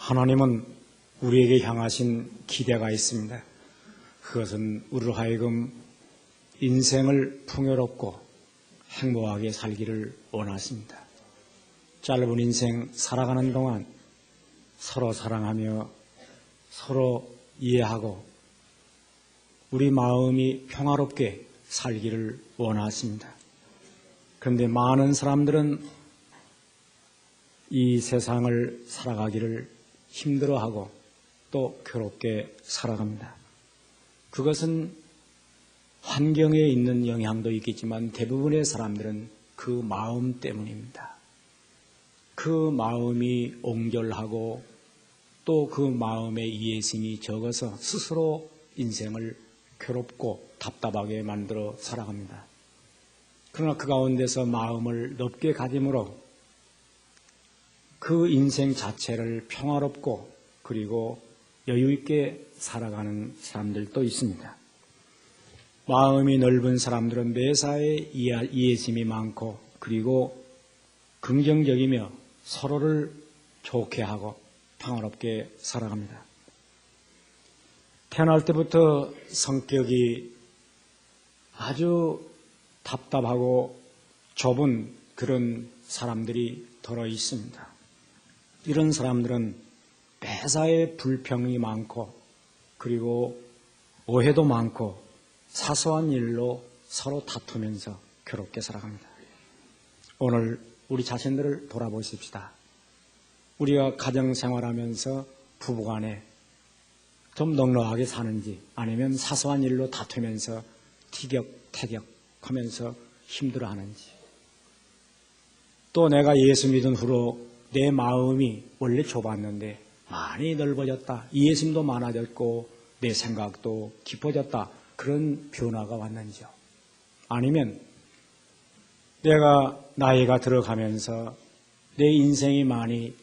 하나님은 우리에게 향하신 기대가 있습니다. 그것은 우리로 하여금 인생을 풍요롭고 행복하게 살기를 원하십니다. 짧은 인생 살아가는 동안 서로 사랑하며 서로 이해하고 우리 마음이 평화롭게 살기를 원하십니다. 그런데 많은 사람들은 이 세상을 살아가기를 힘들어하고 또 괴롭게 살아갑니다. 그것은 환경에 있는 영향도 있겠지만 대부분의 사람들은 그 마음 때문입니다. 그 마음이 옹졸하고 또 그 마음의 이해심이 적어서 스스로 인생을 괴롭고 답답하게 만들어 살아갑니다. 그러나 그 가운데서 마음을 넓게 가짐으로 그 인생 자체를 평화롭고 그리고 여유있게 살아가는 사람들도 있습니다. 마음이 넓은 사람들은 매사에 이해심이 많고 그리고 긍정적이며 서로를 좋게 하고 평화롭게 살아갑니다. 태어날 때부터 성격이 아주 답답하고 좁은 그런 사람들이 들어 있습니다. 이런 사람들은 매사에 불평이 많고 그리고 오해도 많고 사소한 일로 서로 다투면서 괴롭게 살아갑니다. 오늘 우리 자신들을 돌아보십시다. 우리가 가정생활하면서 부부간에 좀 넉넉하게 사는지 아니면 사소한 일로 다투면서 티격태격하면서 힘들어하는지 또 내가 예수 믿은 후로 내 마음이 원래 좁았는데 많이 넓어졌다. 이해심도 많아졌고 내 생각도 깊어졌다. 그런 변화가 왔는지요. 아니면 내가 나이가 들어가면서 내 인생이 많이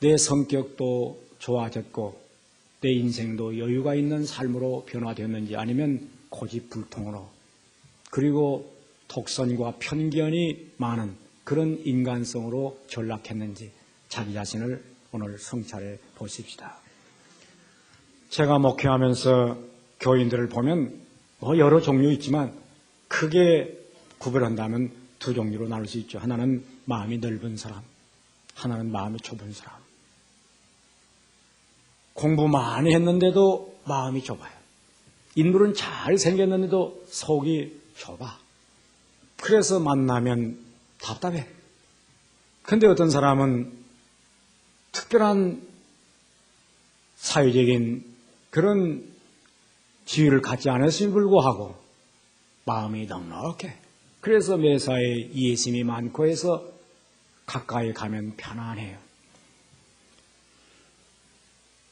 내 성격도 좋아졌고 내 인생도 여유가 있는 삶으로 변화되었는지 아니면 고집불통으로 그리고 독선과 편견이 많은 그런 인간성으로 전락했는지 자기 자신을 오늘 성찰해 보십시다. 제가 목회하면서 교인들을 보면 여러 종류 있지만 크게 구별한다면 두 종류로 나눌 수 있죠. 하나는 마음이 넓은 사람, 하나는 마음이 좁은 사람. 공부 많이 했는데도 마음이 좁아요. 인물은 잘 생겼는데도 속이 좁아. 그래서 만나면 답답해. 근데 어떤 사람은 특별한 사회적인 그런 지위를 갖지 않았음에 불구하고 마음이 넉넉해. 그래서 매사에 이해심이 많고 해서 가까이 가면 편안해요.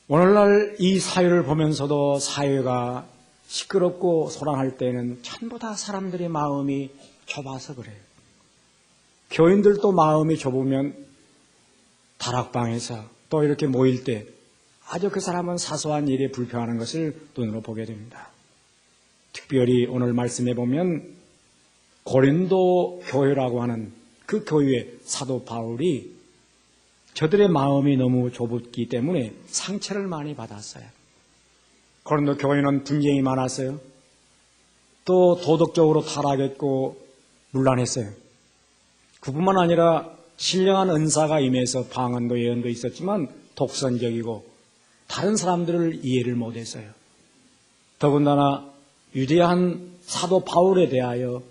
오늘날 이 사회를 보면서도 사회가 시끄럽고 소란할 때는 전부 다 사람들의 마음이 좁아서 그래요. 교인들도 마음이 좁으면 다락방에서 또 이렇게 모일 때 아주 그 사람은 사소한 일에 불평하는 것을 눈으로 보게 됩니다. 특별히 오늘 말씀해 보면 고린도 교회라고 하는 그 교회의 사도 바울이 저들의 마음이 너무 좁았기 때문에 상처를 많이 받았어요. 고린도 교회는 분쟁이 많았어요. 또 도덕적으로 타락했고 문란했어요. 그뿐만 아니라 신령한 은사가 임해서 방언도 예언도 있었지만 독선적이고 다른 사람들을 이해를 못했어요. 더군다나 위대한 사도 바울에 대하여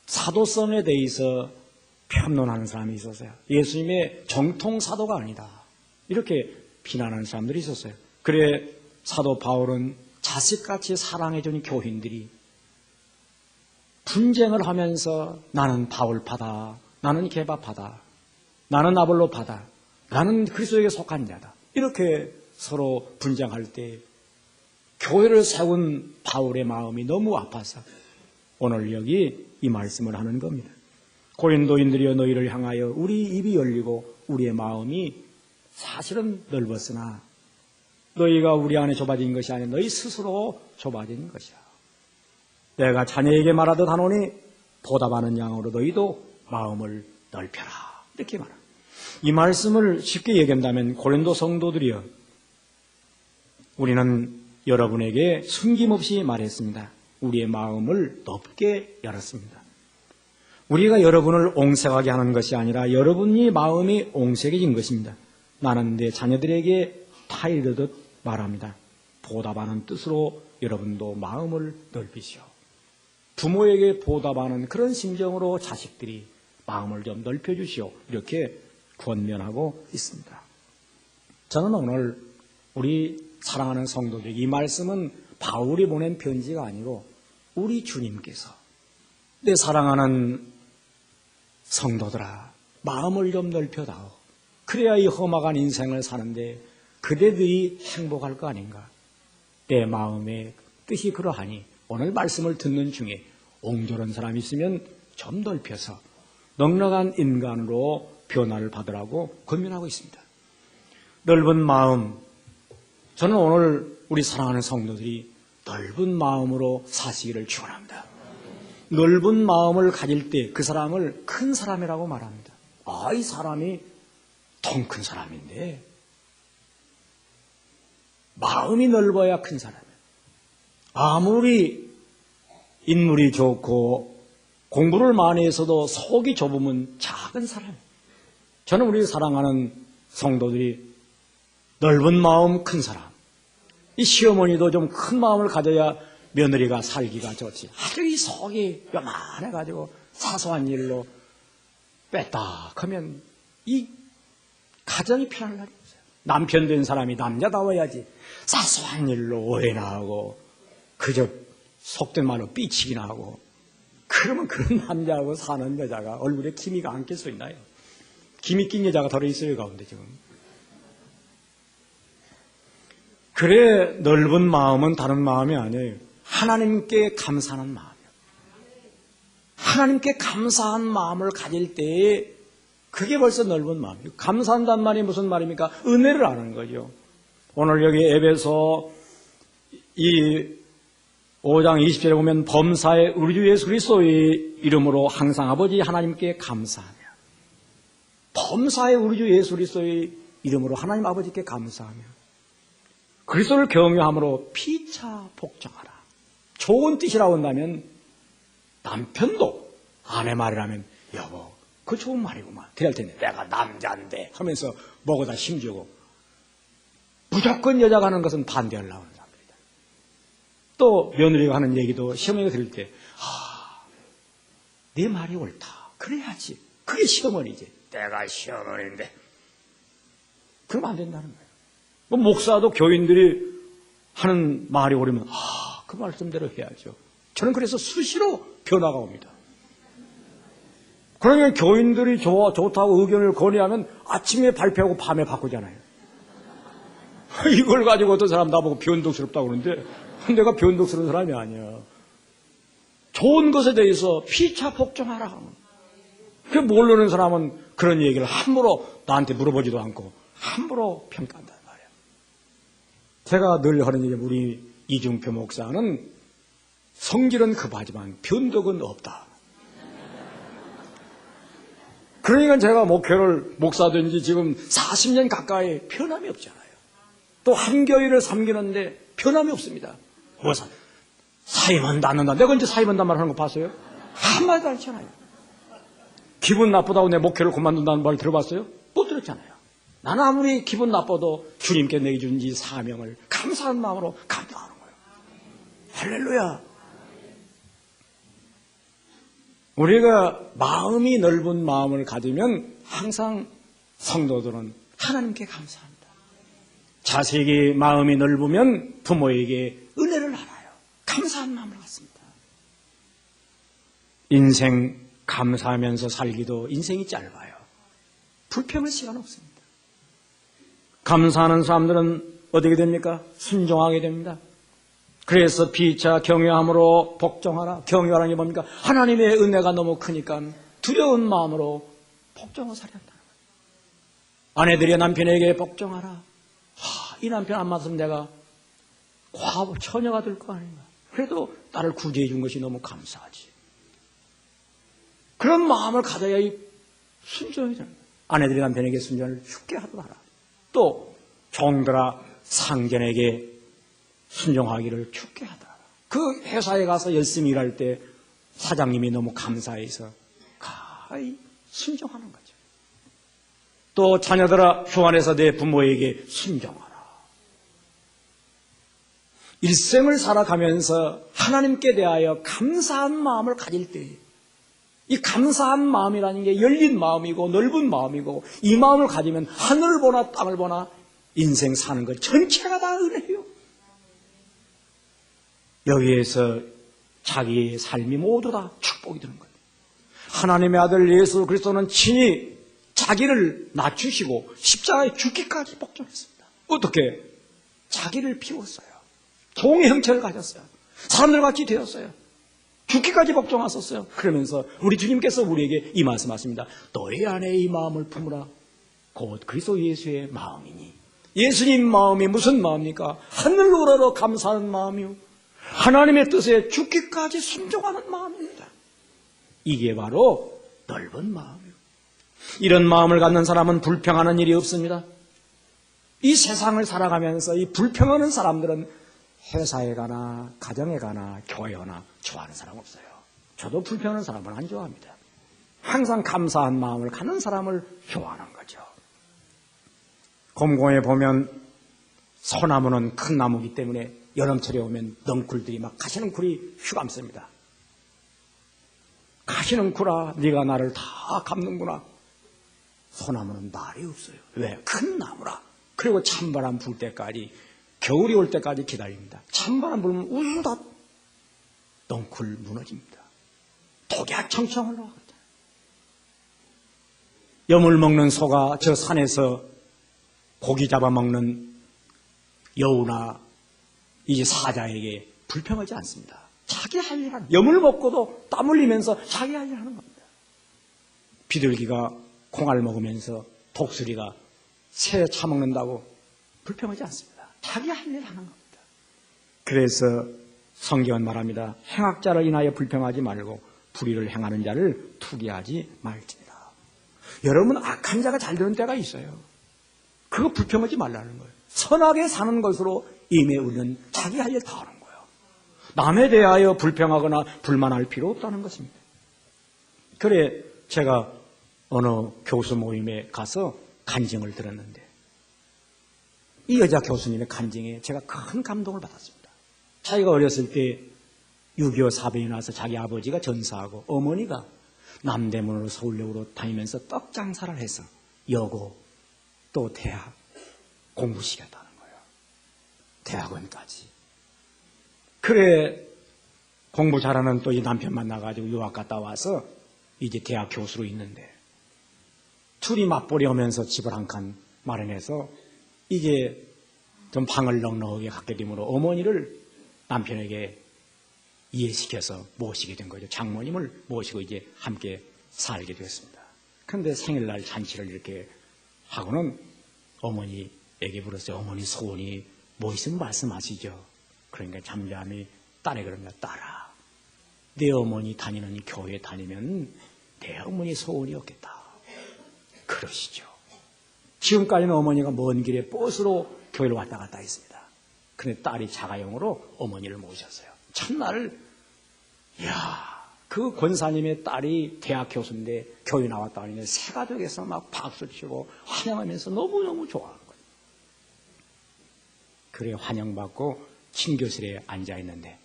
사도성에 대해서 편론하는 사람이 있었어요. 예수님의 정통 사도가 아니다. 이렇게 비난하는 사람들이 있었어요. 그래 사도 바울은 자식같이 사랑해준 교인들이 분쟁을 하면서 나는 바울파다. 나는 게바파다. 나는 아볼로파다. 나는 그리스도에게 속한 자다. 이렇게 서로 분쟁할 때 교회를 세운 바울의 마음이 너무 아파서 오늘 여기 이 말씀을 하는 겁니다. 고린도인들이여 너희를 향하여 우리 입이 열리고 우리의 마음이 사실은 넓었으나 너희가 우리 안에 좁아진 것이 아니라 너희 스스로 좁아진 것이야. 내가 자녀에게 말하듯 하노니 보답하는 양으로 너희도 마음을 넓혀라. 이렇게 말합니다. 이 말씀을 쉽게 얘기한다면 고린도 성도들이여, 우리는 여러분에게 숨김없이 말했습니다. 우리의 마음을 넓게 열었습니다. 우리가 여러분을 옹색하게 하는 것이 아니라 여러분이 마음이 옹색해진 것입니다. 나는 내 자녀들에게 다 이르듯 말합니다. 보답하는 뜻으로 여러분도 마음을 넓히시오. 부모에게 보답하는 그런 심정으로 자식들이 마음을 좀 넓혀주시오. 이렇게 권면하고 있습니다. 저는 오늘 우리 사랑하는 성도들, 이 말씀은 바울이 보낸 편지가 아니고 우리 주님께서 내 사랑하는 성도들아, 마음을 좀 넓혀다오. 그래야 이 험악한 인생을 사는데 그대들이 행복할 거 아닌가. 내 마음의 뜻이 그러하니 오늘 말씀을 듣는 중에 옹졸한 사람이 있으면 좀 넓혀서 넉넉한 인간으로 변화를 받으라고 권면하고 있습니다. 넓은 마음, 저는 오늘 우리 사랑하는 성도들이 넓은 마음으로 사시기를 축원합니다. 넓은 마음을 가질 때 그 사람을 큰 사람이라고 말합니다. 아, 이 사람이 통 큰 사람인데 마음이 넓어야 큰 사람이에요. 아무리 인물이 좋고 공부를 많이 해서도 속이 좁으면 작은 사람이에요. 저는 우리 사랑하는 성도들이 넓은 마음 큰 사람, 이 시어머니도 좀 큰 마음을 가져야 며느리가 살기가 좋지. 아주 이 속이 요만해가지고 사소한 일로 뺐다 하면 이 가정이 편할 날이 없어요. 남편 된 사람이 남자다워야지. 사소한 일로 오해나 하고 그저 속된 말로 삐치기나 하고, 그러면 그런 남자하고 사는 여자가 얼굴에 기미가 안 낄 수 있나요? 기미 낀 여자가 들어있어요 가운데 지금. 그래, 넓은 마음은 다른 마음이 아니에요. 하나님께 감사하는 마음이에요. 하나님께 감사한 마음을 가질 때에 그게 벌써 넓은 마음이에요. 감사한다는 말이 무슨 말입니까? 은혜를 아는 거죠. 오늘 여기 에베소 이 5장 20절에 보면 범사에 우리 주 예수 그리스도의 이름으로 항상 아버지 하나님께 감사하며, 범사에 우리 주 예수 그리스도의 이름으로 하나님 아버지께 감사하며 그리스도를 경외함으로 피차 복종하라. 좋은 뜻이라고 한다면 남편도 아내 말이라면 여보 그 좋은 말이구만 그럴 텐데 내가 남자인데 하면서 먹어다 힘주고, 무조건 여자가 하는 것은 반대하려고 하는 사람들이다. 또 며느리가 하는 얘기도 시어머니가 들을 때 네 말이 옳다 그래야지, 그게 시어머니지. 내가 시어머니인데 그러면 안 된다는 거예요. 뭐 목사도 교인들이 하는 말이 오르면 그 말씀대로 해야죠. 저는 그래서 수시로 변화가 옵니다. 그러면 교인들이 좋다고 의견을 건의하면 아침에 발표하고 밤에 바꾸잖아요. 이걸 가지고 어떤 사람 나보고 변덕스럽다고 그러는데 내가 변덕스러운 사람이 아니야. 좋은 것에 대해서 피차 복종하라. 그 모르는 사람은 그런 얘기를 함부로 나한테 물어보지도 않고 함부로 평가한단 말이야. 제가 늘 하는 얘기, 우리 이중표 목사는 성질은 급하지만 변덕은 없다. 그러니까 제가 목사된 지 지금 40년 가까이 변함이 없잖아요. 또 한 교회를 섬기는데 변함이 없습니다. 사임한다 안 한다. 내가 언제 사임한다는 말 하는 거 봤어요? 한마디도 안 했잖아요. 기분 나쁘다고 내 목회를 그만둔다는 말 들어봤어요? 못 들었잖아요. 나는 아무리 기분 나빠도 주님께 내게 준 이 사명을 감사한 마음으로 감당하는 거예요. 할렐루야. 우리가 마음이 넓은 마음을 가지면 항상 성도들은 하나님께 감사합니다. 자식이 마음이 넓으면 부모에게 은혜를 알아요. 감사한 마음을 갖습니다. 인생 감사하면서 살기도 인생이 짧아요. 불평할 시간 없습니다. 감사하는 사람들은 어떻게 됩니까? 순종하게 됩니다. 그래서 피차 경외함으로 복종하라. 경외하라는 게 뭡니까? 하나님의 은혜가 너무 크니까 두려운 마음으로 복종하고 살아야 한다는 거예요. 아내들이 남편에게 복종하라. 이 남편 안 맞으면 내가 과부 처녀가 될 거 아닌가. 그래도 나를 구제해 준 것이 너무 감사하지. 그런 마음을 가져야 순종이 되는 거예요. 아내들이 남편에게 순종을 쉽게 하도록 하라. 또 종들아 상전에게 순종하기를 쉽게 하더라. 그 회사에 가서 열심히 일할 때 사장님이 너무 감사해서 가히 순종하는 거죠. 또 자녀들아 주 안에서 내 부모에게 순종하라. 일생을 살아가면서 하나님께 대하여 감사한 마음을 가질 때, 이 감사한 마음이라는 게 열린 마음이고 넓은 마음이고, 이 마음을 가지면 하늘을 보나 땅을 보나 인생 사는 것 전체가 다 은혜예요. 여기에서 자기의 삶이 모두 다 축복이 되는 거예요. 하나님의 아들 예수 그리스도는 친히 자기를 낮추시고 십자가에 죽기까지 복종했습니다. 어떻게? 자기를 비웠어요. 종의 형체를 가졌어요. 사람들 같이 되었어요. 죽기까지 복종하셨어요. 그러면서 우리 주님께서 우리에게 이 말씀하십니다. 너희 안에 이 마음을 품으라. 곧 그리스도 예수의 마음이니. 예수님 마음이 무슨 마음입니까? 하늘로 우러러 감사하는 마음이요, 하나님의 뜻에 죽기까지 순종하는 마음입니다. 이게 바로 넓은 마음이요. 이런 마음을 갖는 사람은 불평하는 일이 없습니다. 이 세상을 살아가면서 이 불평하는 사람들은 회사에 가나 가정에 가나 교회에 가나 좋아하는 사람 없어요. 저도 불평하는 사람은 안 좋아합니다. 항상 감사한 마음을 갖는 사람을 좋아하는 거죠. 곰공에 보면 소나무는 큰 나무이기 때문에 여름철에 오면 넝쿨들이 막 가시넝쿨이 휘감습니다. 가시넝쿨아 네가 나를 다 감는구나. 소나무는 말이 없어요. 왜? 큰 나무라. 그리고 찬바람 불 때까지, 겨울이 올 때까지 기다립니다. 찬바람 불면 우다 넝쿨 무너집니다. 독야 청청 올라가거든요. 염을 먹는 소가 저 산에서 고기 잡아먹는 여우나 이제 사자에게 불평하지 않습니다. 자기 할 일 하는, 염을 먹고도 땀 흘리면서 자기 할 일 하는 겁니다. 비둘기가 콩알 먹으면서 독수리가 새 차먹는다고 불평하지 않습니다. 자기 할 일 하는 겁니다. 그래서 성경은 말합니다. 행악자를 인하여 불평하지 말고 불의를 행하는 자를 투기하지 말지니라. 여러분, 악한 자가 잘 되는 때가 있어요. 그거 불평하지 말라는 거예요. 선하게 사는 것으로 임해 우리는 자기 할 일 다 하는 거예요. 남에 대하여 불평하거나 불만할 필요 없다는 것입니다. 그래 제가 어느 교수 모임에 가서 간증을 들었는데, 이 여자 교수님의 간증에 제가 큰 감동을 받았습니다. 자기가 어렸을 때 6.25 사변이 나서 자기 아버지가 전사하고 어머니가 남대문으로 서울역으로 다니면서 떡 장사를 해서 여고 또 대학 공부시켰다는 거예요. 대학원까지. 그래 공부 잘하는 또 이 남편 만나가지고 유학 갔다 와서 이제 대학 교수로 있는데, 둘이 맞벌이 하면서 집을 한 칸 마련해서 이제 좀 방을 넉넉하게 갖게 되므로 어머니를 남편에게 이해시켜서 모시게 된 거죠. 장모님을 모시고 이제 함께 살게 되었습니다. 그런데 생일날 잔치를 이렇게 하고는 어머니에게 물었어요. 어머니 소원이 뭐 있으면 말씀하시죠. 그러니까 잠잠히 딸에 그럽니다. 딸아, 내 어머니 다니는 교회 다니면 내 어머니 소원이 없겠다. 그러시죠. 지금까지는 어머니가 먼 길에 버스로 교회를 왔다 갔다 했습니다. 그런데 딸이 자가용으로 어머니를 모셨어요. 첫날, 그 권사님의 딸이 대학 교수인데 교회 나왔다 하니 새 가족에서 막 박수 치고 환영하면서 너무너무 좋아하는 거예요. 그래 환영받고 친교실에 앉아있는데,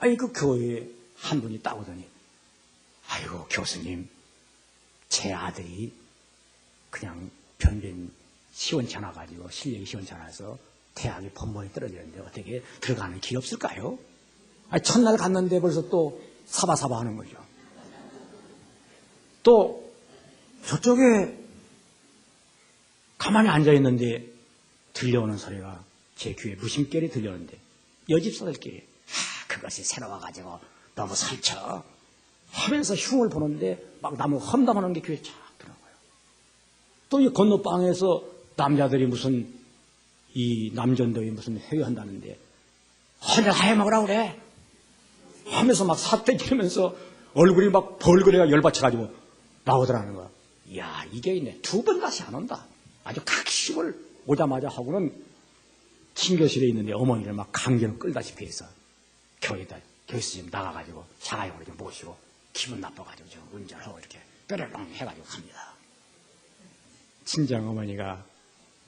그 교회에 한 분이 따오더니, 아이고 교수님, 제 아들이 그냥 변변 시원찮아가지고 실력이 시원찮아서 대학에 번번이 떨어지는데 어떻게 들어가는 길이 없을까요? 첫날 갔는데 벌써 또 사바사바 하는 거죠. 또 저쪽에 가만히 앉아있는데 들려오는 소리가 제 귀에 무심결이 들려오는데, 여집사들끼리 그것이 새로 와가지고 너무 설쳐 하면서 흉을 보는데 막 나무 험담하는 게 귀에 쫙 들어온 거예요. 또 이 건너방에서 남자들이 무슨 이 남전도에 무슨 회의한다는데 혼자 다 해먹으라고 그래 하면서 막 사태 지르면서 얼굴이 막 벌거리가 열받쳐가지고 나오더라는 거야. 이야, 이게 있네. 2번 다시 안 온다. 아주 각심을 오자마자 하고는 친교실에 있는데 어머니를 막 강제로 끌다시피 해서 교회에서 좀 나가가지고 자가용으로 좀 모시고 기분 나빠가지고 좀 운전하고 이렇게 뾰로롱 해가지고 갑니다. 친정 어머니가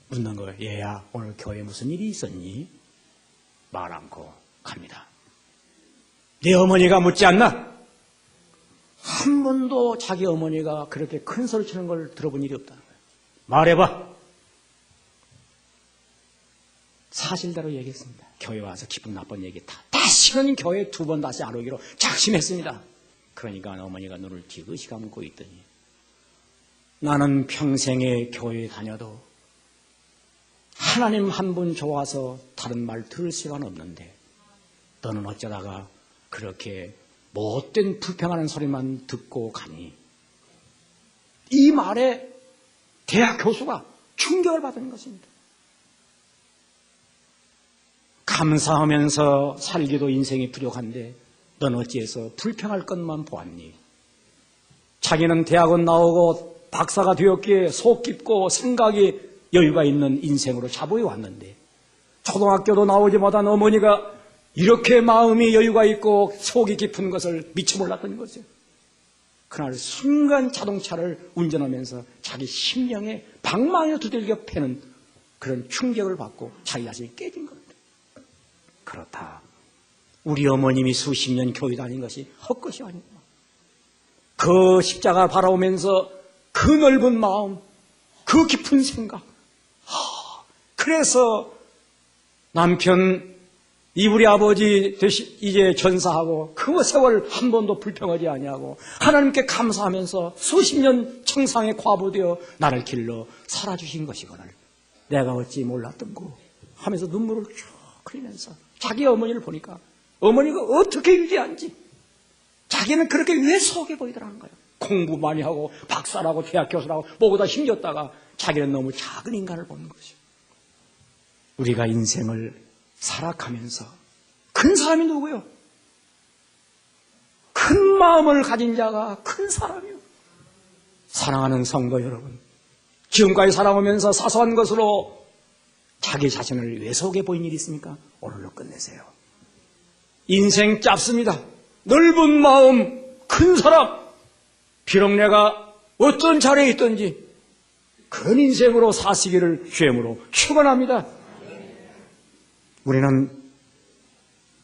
묻는 거예요. 얘야, 오늘 교회에 무슨 일이 있었니? 말 않고 갑니다. 네 어머니가 묻지 않나? 한 번도 자기 어머니가 그렇게 큰 소리 치는 걸 들어본 일이 없다는 거예요. 말해봐. 사실대로 얘기했습니다. 교회 와서 기분 나쁜 얘기 다시는 교회 2번 다시 안 오기로 작심했습니다. 그러니까 어머니가 눈을 지그시 감고 있더니 나는 평생에 교회에 다녀도 하나님 한 분 좋아서 다른 말 들을 시간 없는데 너는 어쩌다가 그렇게 못된 불평하는 소리만 듣고 가니? 이 말에 대학 교수가 충격을 받은 것입니다. 감사하면서 살기도 인생이 부족한데 넌 어찌해서 불평할 것만 보았니? 자기는 대학원 나오고 박사가 되었기에 속 깊고 생각이 여유가 있는 인생으로 자부해 왔는데 초등학교도 나오지 못한 어머니가 이렇게 마음이 여유가 있고 속이 깊은 것을 미처 몰랐던 거죠. 그날 순간 자동차를 운전하면서 자기 심령에 방망이로 두들겨 패는 그런 충격을 받고 자기 자신이 깨진 겁니다. 그렇다. 우리 어머님이 수십 년 교회 다닌 것이 헛것이 아닙니다. 그 십자가 바라오면서 그 넓은 마음, 그 깊은 생각. 그래서 남편, 우리 아버지 이제 전사하고 그 세월 한 번도 불평하지 아니하고 하나님께 감사하면서 수십 년 청상에 과부되어 나를 길러 살아주신 것이거늘 내가 어찌 몰랐던고 하면서 눈물을 쭉 흘리면서 자기 어머니를 보니까 어머니가 어떻게 유지한지 자기는 그렇게 왜 속에 보이더라는 거예요. 공부 많이 하고 박사라고 대학 교수라고 뭐보다 힘겼다가 자기는 너무 작은 인간을 보는 거죠. 우리가 인생을 살아가면서 큰 사람이 누구요? 큰 마음을 가진 자가 큰 사람이요. 사랑하는 성도 여러분, 지금까지 살아오면서 사소한 것으로 자기 자신을 왜 속에 보인 일이 있습니까? 오늘로 끝내세요. 인생 짧습니다. 넓은 마음, 큰 사람, 비록 내가 어떤 자리에 있든지 그런 인생으로 사시기를 주님으로 축원합니다. 우리는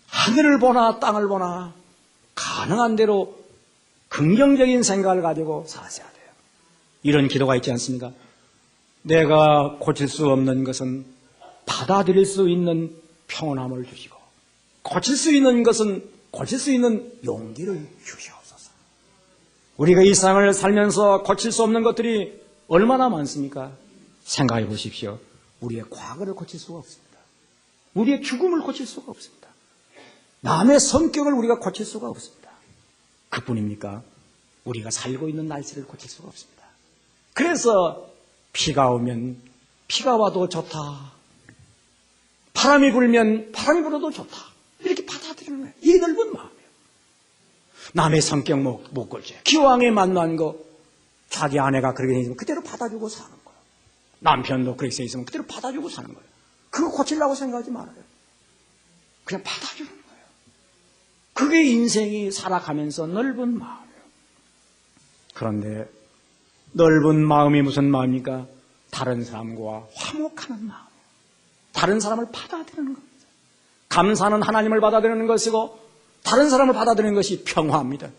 하늘을 보나 땅을 보나 가능한 대로 긍정적인 생각을 가지고 사셔야 돼요. 이런 기도가 있지 않습니까? 내가 고칠 수 없는 것은 받아들일 수 있는 평온함을 주시고 고칠 수 있는 것은 고칠 수 있는 용기를 주시옵소서. 우리가 이 세상을 살면서 고칠 수 없는 것들이 얼마나 많습니까? 생각해 보십시오. 우리의 과거를 고칠 수가 없습니다. 우리의 죽음을 고칠 수가 없습니다. 남의 성격을 우리가 고칠 수가 없습니다. 그뿐입니까? 우리가 살고 있는 날씨를 고칠 수가 없습니다. 그래서 비가 오면 비가 와도 좋다. 바람이 불면 바람이 불어도 좋다. 이렇게 받아들이는 거예요. 이 넓은 마음이에요. 남의 성격 못 걸죠. 기왕에 만난 거 자기 아내가 그렇게 돼 있으면 그대로 받아주고 사는 거예요. 남편도 그렇게 돼 있으면 그대로 받아주고 사는 거예요. 그거 고치려고 생각하지 말아요. 그냥 받아주는 거예요. 그게 인생이 살아가면서 넓은 마음이에요. 그런데 넓은 마음이 무슨 마음입니까? 다른 사람과 화목하는 마음. 다른 사람을 받아들이는 겁니다. 감사는 하나님을 받아들이는 것이고 다른 사람을 받아들이는 것이 평화입니다.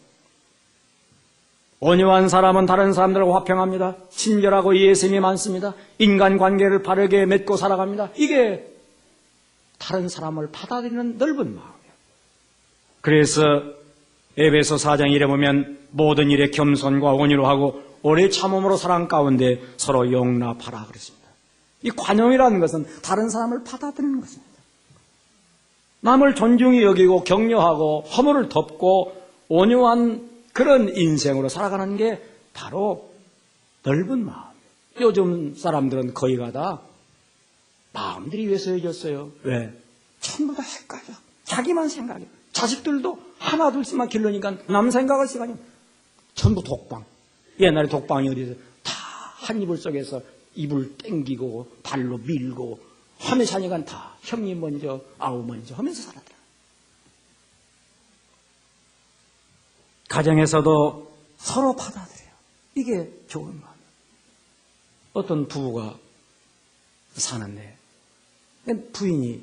온유한 사람은 다른 사람들과 화평합니다. 친절하고 이해심이 많습니다. 인간관계를 바르게 맺고 살아갑니다. 이게 다른 사람을 받아들이는 넓은 마음이에요. 그래서 에베소 4장 1에 보면 모든 일에 겸손과 온유로 하고 오래 참음으로 사랑 가운데 서로 용납하라 그랬습니다. 이 관용이라는 것은 다른 사람을 받아들이는 것입니다. 남을 존중히 여기고 격려하고 허물을 덮고 온유한 그런 인생으로 살아가는 게 바로 넓은 마음이에요. 요즘 사람들은 거의가 다 마음들이 왜 쇠해졌어요? 왜? 전부 다 헷갈려. 자기만 생각해. 자식들도 하나 둘씩만 길러니까 남 생각할 시간이 전부 독방. 옛날에 독방이 어디서 다 한 이불 속에서 이불 땡기고 발로 밀고 하며 자니까 다 형님 먼저 아우 먼저 하면서 살았더라. 가정에서도 서로 받아들여요. 이게 좋은 마음. 어떤 부부가 사는데 부인이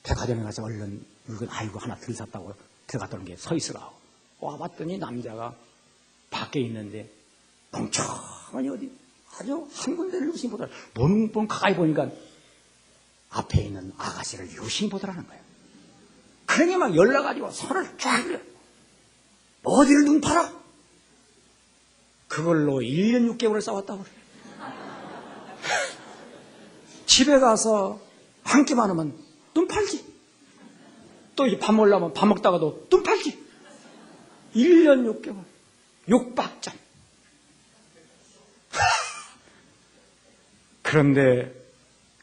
백화점에 가서 얼른 물건 아이고 하나 덜 샀다고 들어갔다 오는 게 서 있으라고 와봤더니 남자가 밖에 있는데 멍청하니 어디 아주 한 군데를 유심히 보더라. bonbon 가까이 보니까 앞에 있는 아가씨를 유심히 보더라는 거예요. 그러니 막 열나가지고 손을 쫙 그려. 어디를 눈 팔아? 그걸로 1년 6개월을 싸웠다고 그래요. 집에 가서 한 끼만 하면 눈 팔지. 또 이제 밥 먹으려면 밥 먹다가도 눈 팔지. 1년 6개월. 육박전. 그런데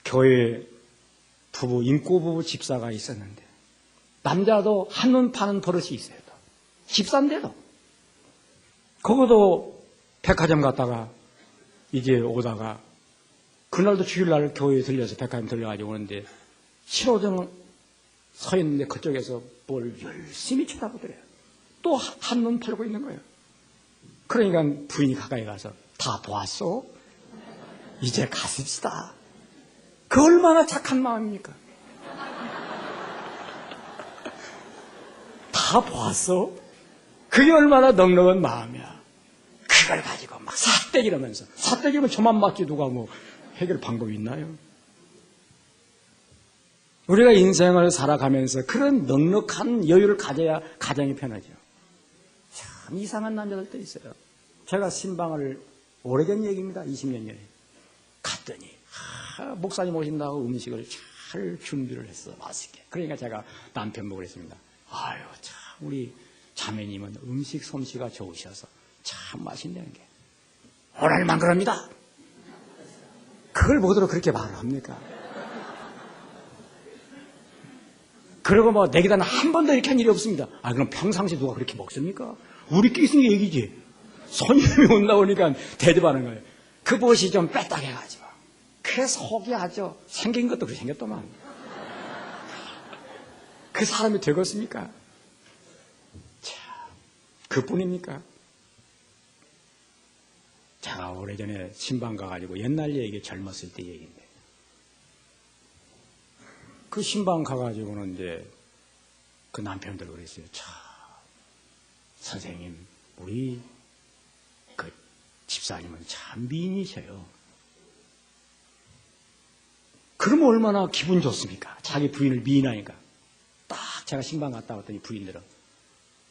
교회에 부부, 인꼬부부 집사가 있었는데 남자도 한눈 파는 버릇이 있어요. 집사인데도. 그것도 백화점 갔다가 이제 오다가 그날도 주일날 교회에 들려서 백화점 들려가지고 오는데 신호등 서 있는데 그쪽에서 뭘 열심히 쳐다보더래요. 또 한눈 팔고 있는 거예요. 그러니까 부인이 가까이 가서 다 보았어? 이제 가십시다. 그 얼마나 착한 마음입니까? 다 보았어? 그게 얼마나 넉넉한 마음이야. 그걸 가지고 막 삿대기라면서 삿대기면 저만 맞지 누가 뭐 해결 방법이 있나요? 우리가 인생을 살아가면서 그런 넉넉한 여유를 가져야 가정이 편하죠. 참 이상한 남자들도 있어요. 제가 신방을 오래전 얘기입니다. 20년 전에 갔더니 목사님 오신다고 음식을 잘 준비를 했어. 맛있게. 그러니까 제가 남편 보고 그랬습니다. 아유 참 우리 자매님은 음식 솜씨가 좋으셔서 참 맛있다는 게 오늘만 그럽니다. 그걸 뭐더러 그렇게 말을 합니까? 그리고 뭐 내기다는 한 번도 이렇게 한 일이 없습니다. 아 그럼 평상시에 누가 그렇게 먹습니까? 우리끼리 있으니까 얘기지. 손님이 온다 오니까 대접하는 거예요. 그 벗이 좀 빼딱해가지고 그래서 속이 아주 생긴 것도 그렇게 생겼더만. 그 사람이 되겠습니까? 참 그뿐입니까? 제가 오래전에 신방 가가지고 옛날 얘기 젊었을 때 얘기인데 그 신방 가가지고는 이제 그 남편들 그랬어요. 참 선생님 우리 그 집사님은 참 미인이셔요. 그러면 얼마나 기분 좋습니까? 자기 부인을 미인하니까. 딱 제가 신방 갔다 왔더니 부인들은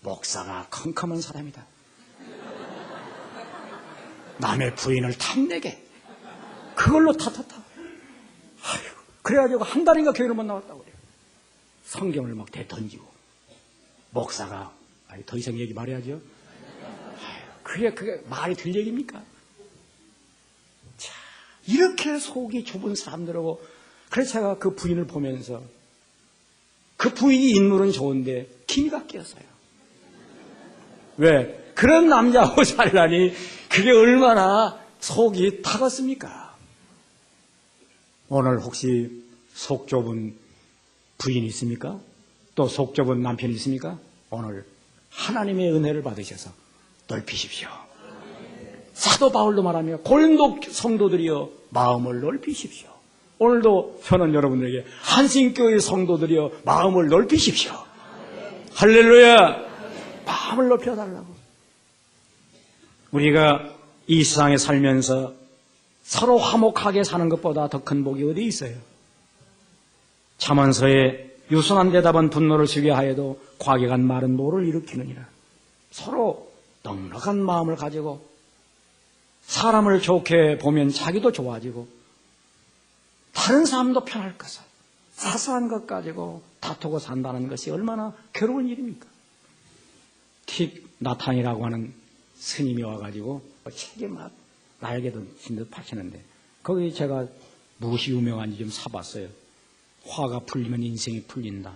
목사가 컴컴한 사람이다. 남의 부인을 탐내게 그걸로 탓하다. 아이고, 그래가지고 한 달인가 교회를 못 나왔다고 그래요. 성경을 막 대던지고 목사가 아니 더 이상 얘기 말해야죠. 아이고, 그게 말이 될 얘기입니까? 자, 이렇게 속이 좁은 사람들하고 그래서 제가 그 부인을 보면서 그 부인이 인물은 좋은데 기가 끼었어요. 왜? 그런 남자하고 살라니 그게 얼마나 속이 타겠습니까? 오늘 혹시 속 좁은 부인이 있습니까? 또 속 좁은 남편이 있습니까? 오늘 하나님의 은혜를 받으셔서 넓히십시오. 사도 바울도 말하며 고린도 성도들이여 마음을 넓히십시오. 오늘도 저는 여러분들에게 한신교회 성도들이여 마음을 넓히십시오. 할렐루야. 마음을 넓혀달라고. 우리가 이 세상에 살면서 서로 화목하게 사는 것보다 더 큰 복이 어디 있어요? 잠언서에 유순한 대답은 분노를 쉬게 하여도 과격한 말은 노를 일으키느니라. 서로 넉넉한 마음을 가지고 사람을 좋게 보면 자기도 좋아지고 다른 사람도 편할 것을 사소한 것 가지고 다투고 산다는 것이 얼마나 괴로운 일입니까? 틱 나탄이라고 하는 스님이 와가지고 책에 막 날개도 진듯 파시는데 거기 제가 무엇이 유명한지 좀 사봤어요. 화가 풀리면 인생이 풀린다.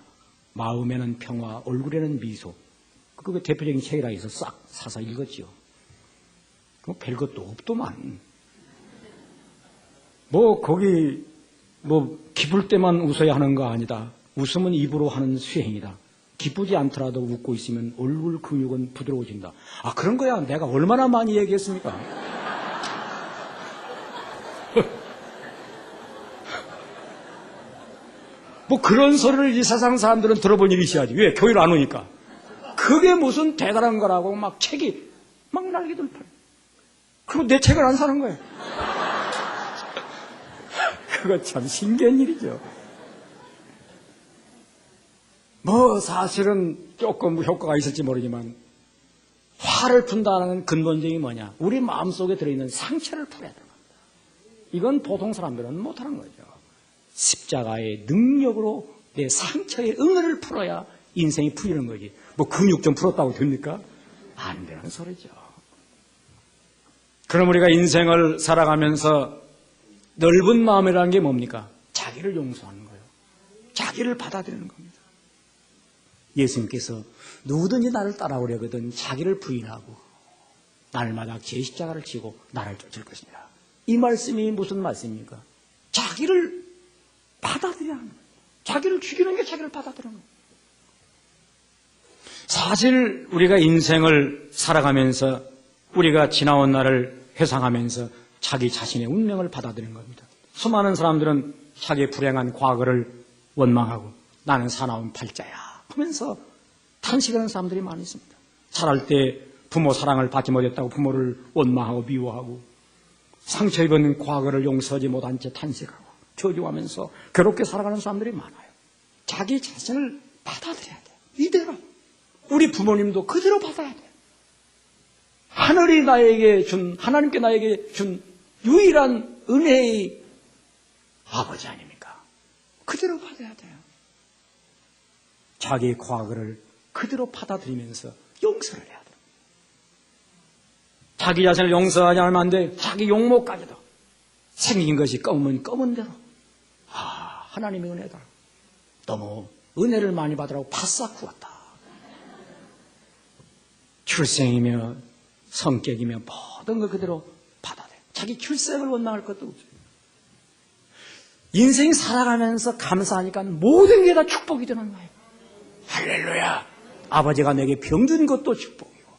마음에는 평화, 얼굴에는 미소. 그게 대표적인 책이라 해서 싹 사서 읽었지요. 별것도 없더만. 거기 기쁠 때만 웃어야 하는 거 아니다. 웃음은 입으로 하는 수행이다. 기쁘지 않더라도 웃고 있으면 얼굴 근육은 부드러워진다. 아, 그런 거야. 내가 얼마나 많이 얘기했습니까? 그런 소리를 이 세상 사람들은 들어본 일이 있어야지. 왜? 교회를 안 오니까. 그게 무슨 대단한 거라고 막 책이 막 날개들 펴요. 그리고 내 책을 안 사는 거예요. 그거 참 신기한 일이죠. 사실은 조금 효과가 있을지 모르지만 화를 푼다는 근본적인 뭐냐? 우리 마음속에 들어있는 상처를 풀어야 됩니다. 이건 보통 사람들은 못하는 거죠. 십자가의 능력으로 내 상처의 응어를 풀어야 인생이 풀리는 거지. 근육 좀 풀었다고 됩니까? 안 되는 소리죠. 그럼 우리가 인생을 살아가면서 넓은 마음이라는 게 뭡니까? 자기를 용서하는 거예요. 자기를 받아들이는 겁니다. 예수님께서 누구든지 나를 따라오려거든 자기를 부인하고 날마다 제 십자가를 지고 나를 쫓을 것이니라. 이 말씀이 무슨 말씀입니까? 자기를 받아들여야 하는 거예요. 자기를 죽이는 게 자기를 받아들이는 거예요. 사실 우리가 인생을 살아가면서 우리가 지나온 날을 회상하면서 자기 자신의 운명을 받아들이는 겁니다. 수많은 사람들은 자기의 불행한 과거를 원망하고 나는 사나운 팔자야 하면서 탄식하는 사람들이 많이 있습니다. 자랄 때 부모 사랑을 받지 못했다고 부모를 원망하고 미워하고 상처 입은 과거를 용서하지 못한 채 탄식하고 저주하면서 괴롭게 살아가는 사람들이 많아요. 자기 자신을 받아들여야 돼요. 이대로. 우리 부모님도 그대로 받아야 돼요. 하늘이 하나님께 나에게 준 유일한 은혜의 아버지 아닙니까? 그대로 받아야 돼요. 자기의 과거를 그대로 받아들이면서 용서를 해야 돼요. 자기 자신을 용서하지 않으면 안 돼. 자기 용모까지도. 생긴 것이 검은 검은 대로. 하나님의 은혜다. 너무 은혜를 많이 받으라고 바싹 구웠다. 출생이며 성격이며 모든 걸 그대로 받아들여. 자기 출생을 원망할 것도 없어요. 인생 살아가면서 감사하니까 모든 게 다 축복이 되는 거예요. 할렐루야. 아버지가 내게 병 준 것도 축복이고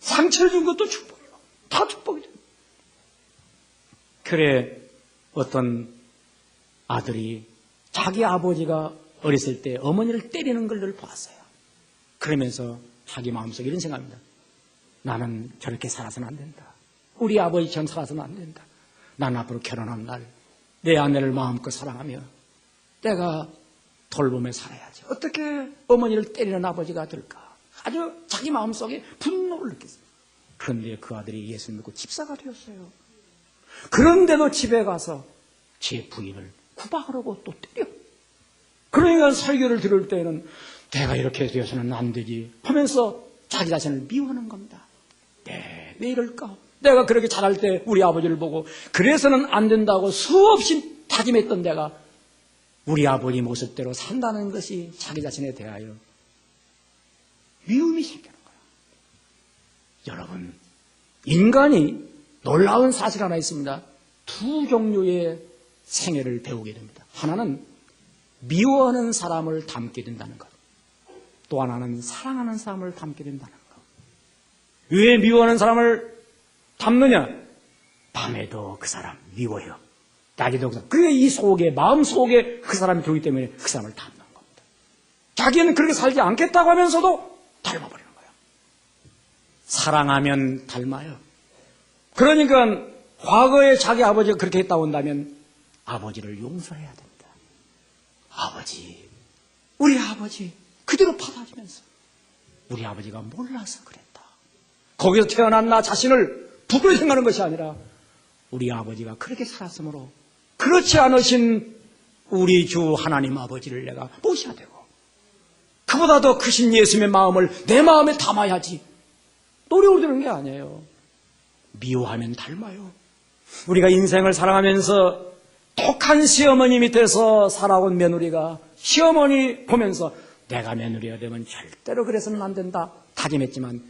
상처를 준 것도 축복이고 다 축복이 돼요. 그래 어떤 아들이 자기 아버지가 어렸을 때 어머니를 때리는 걸 늘 봤어요. 그러면서 자기 마음속에 이런 생각합니다. 나는 저렇게 살아서는 안 된다. 우리 아버지처럼 살아서는 안 된다. 나는 앞으로 결혼한 날 내 아내를 마음껏 사랑하며 내가 돌보며 살아야지. 어떻게 어머니를 때리는 아버지가 될까? 아주 자기 마음속에 분노를 느꼈어요. 그런데 그 아들이 예수 믿고 집사가 되었어요. 그런데도 집에 가서 제 부인을 구박하려고 또 때려. 그러니까 설교를 들을 때는 내가 이렇게 되어서는 안 되지 하면서 자기 자신을 미워하는 겁니다. 왜 이럴까? 내가 그렇게 잘할 때 우리 아버지를 보고 그래서는 안 된다고 수없이 다짐했던 내가 우리 아버지 모습대로 산다는 것이 자기 자신에 대하여 미움이 생기는 거예요. 여러분, 인간이 놀라운 사실 하나 있습니다. 두 종류의 생애를 배우게 됩니다. 하나는 미워하는 사람을 닮게 된다는 것. 또 하나는 사랑하는 사람을 닮게 된다는 것. 왜 미워하는 사람을 닮느냐? 밤에도 그 사람 미워요. 낮에도 그 사람. 그게 이 속에, 마음 속에 그 사람이 들어오기 때문에 그 사람을 닮는 겁니다. 자기는 그렇게 살지 않겠다고 하면서도 닮아버리는 거예요. 사랑하면 닮아요. 그러니까 과거에 자기 아버지가 그렇게 했다고 한다면 아버지를 용서해야 됩니다. 아버지, 우리 아버지 그대로 받아주면서 우리 아버지가 몰라서 그랬다. 거기서 태어난 나 자신을 부끄러이 생각하는 것이 아니라 우리 아버지가 그렇게 살았으므로 그렇지 않으신 우리 주 하나님 아버지를 내가 모셔야 되고 그보다 더 크신 예수님의 마음을 내 마음에 담아야지. 노력을 드는 게 아니에요. 미워하면 닮아요. 우리가 인생을 살아가면서 독한 시어머니 밑에서 살아온 며느리가 시어머니 보면서 내가 며느리가 되면 절대로 그래서는 안 된다 다짐했지만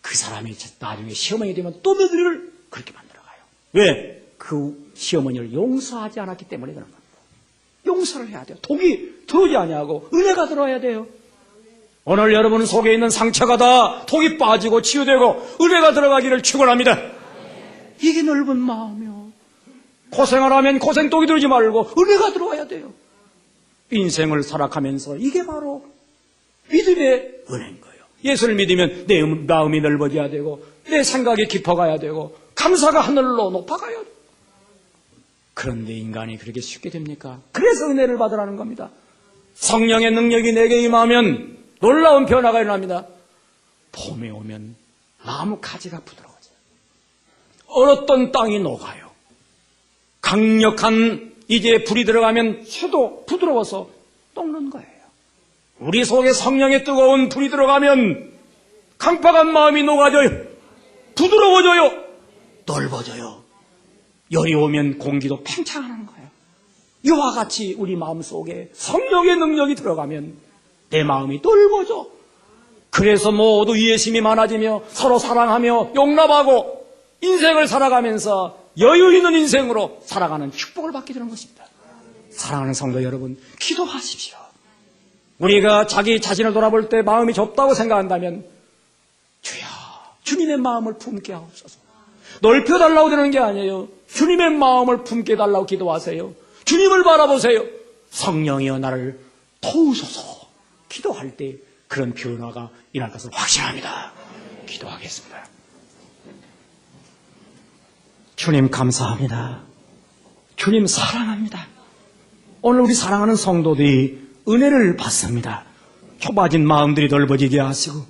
그 사람이 나중에 시어머니 되면 또 며느리를 그렇게 만들어가요. 왜? 그 시어머니를 용서하지 않았기 때문에 그런 겁니다. 용서를 해야 돼요. 독이 들어오지 아니하고 은혜가 들어와야 돼요. 오늘 여러분 속에 있는 상처가 다 독이 빠지고 치유되고 은혜가 들어가기를 축원합니다. 이게 넓은 마음이요. 고생을 하면 고생독이 들지 말고 은혜가 들어와야 돼요. 인생을 살아가면서 이게 바로 믿음의 은혜인 거예요. 예수를 믿으면 내 마음이 넓어져야 되고 내 생각이 깊어가야 되고 감사가 하늘로 높아가야 돼요. 그런데 인간이 그렇게 쉽게 됩니까? 그래서 은혜를 받으라는 겁니다. 성령의 능력이 내게 임하면 놀라운 변화가 일어납니다. 봄에 오면 나무 가지가 부드러워져요. 얼었던 땅이 녹아요. 강력한 이제 불이 들어가면 쇠도 부드러워서 녹는 거예요. 우리 속에 성령의 뜨거운 불이 들어가면 강팍한 마음이 녹아져요. 부드러워져요. 넓어져요. 열이 오면 공기도 팽창하는 거예요. 이와 같이 우리 마음속에 성령의 능력이 들어가면 내 마음이 넓어져. 그래서 모두 이해심이 많아지며 서로 사랑하며 용납하고 인생을 살아가면서 여유 있는 인생으로 살아가는 축복을 받게 되는 것입니다. 사랑하는 성도 여러분, 기도하십시오. 우리가 자기 자신을 돌아볼 때 마음이 좁다고 생각한다면 주여 주님의 마음을 품게 하옵소서. 넓혀달라고 되는 게 아니에요. 주님의 마음을 품게 달라고 기도하세요. 주님을 바라보세요. 성령이여 나를 도우소서. 기도할 때 그런 변화가 일어날 것을 확신합니다. 기도하겠습니다. 주님 감사합니다. 주님 사랑합니다. 오늘 우리 사랑하는 성도들이 은혜를 받습니다. 좁아진 마음들이 넓어지게 하시고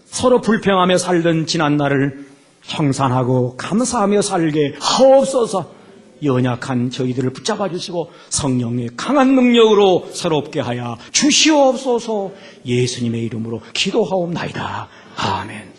서로 불평하며 살던 지난날을 청산하고 감사하며 살게 하옵소서. 연약한 저희들을 붙잡아 주시고 성령의 강한 능력으로 새롭게 하여 주시옵소서. 예수님의 이름으로 기도하옵나이다. 아멘.